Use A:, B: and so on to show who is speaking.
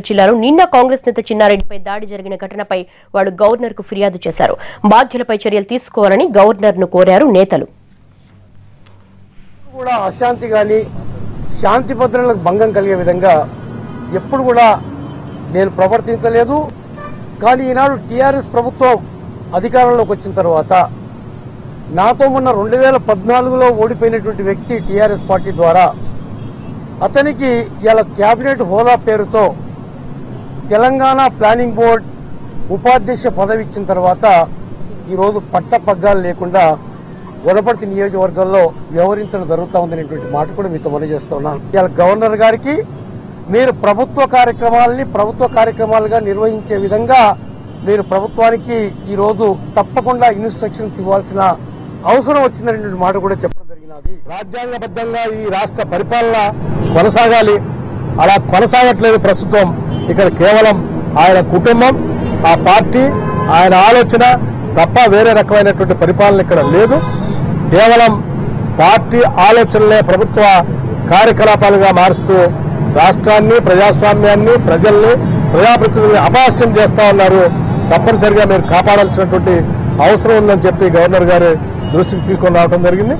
A: జిల్లాలో నిన్న కాంగ్రెస్ నేత చిన్నారెడ్డిపై దాడి జరిగిన ఘటనపై వారు గవర్నర్కు ఫిర్యాదు చేశారు. బాధ్యులపై చర్యలు తీసుకోవాలని గవర్నర్ను కోరారు నేతలు.
B: కూడా అశాంతి గాని శాంతి భద్రతలకు భంగం కలిగే విధంగా ఎప్పుడు కూడా నేను ప్రవర్తించలేదు. కానీ ఈనాడు టీఆర్ఎస్ ప్రభుత్వం అధికారంలోకి వచ్చిన తర్వాత నాతో మొన్న 2014లో ఓడిపోయినటువంటి వ్యక్తి టీఆర్ఎస్ పార్టీ ద్వారా అతనికి ఇలా కేబినెట్ హోదా పేరుతో తెలంగాణ ప్లానింగ్ బోర్డ్ ఉపాధ్యక్ష పదవి ఇచ్చిన తర్వాత ఈరోజు పట్టపగ్గాలు లేకుండా వనపర్తి నియోజకవర్గంలో వ్యవహరించడం జరుగుతూ ఉందనేటువంటి మాట కూడా మీతో మనవి చేస్తున్నాను. ఇలా గవర్నర్ గారికి మీరు ప్రభుత్వ కార్యక్రమాలుగా నిర్వహించే విధంగా మీరు ప్రభుత్వానికి ఈరోజు తప్పకుండా ఇన్స్ట్రక్షన్స్ ఇవ్వాల్సిన అవసరం వచ్చిందనేటువంటి మాట కూడా చెప్పడం జరిగినది. రాజ్యాంగబద్ధంగా ఈ రాష్ట్ర పరిపాలన కొనసాగాలి. అలా కొనసాగట్లేదు ప్రస్తుతం. ఇక్కడ కేవలం ఆయన కుటుంబం, ఆ పార్టీ, ఆయన ఆలోచన తప్ప వేరే రకమైనటువంటి పరిపాలన ఇక్కడ లేదు. కేవలం పార్టీ ఆలోచనలే ప్రభుత్వ కార్యకలాపాలుగా మారుస్తూ రాష్ట్రాన్ని, ప్రజాస్వామ్యాన్ని, ప్రజల్ని, ప్రజాప్రతినిధుల్ని అపహాస్యం చేస్తా ఉన్నారు. తప్పనిసరిగా మీరు కాపాడాల్సినటువంటి అవసరం ఉందని చెప్పి గవర్నర్ గారి దృష్టికి తీసుకొని రావడం జరిగింది.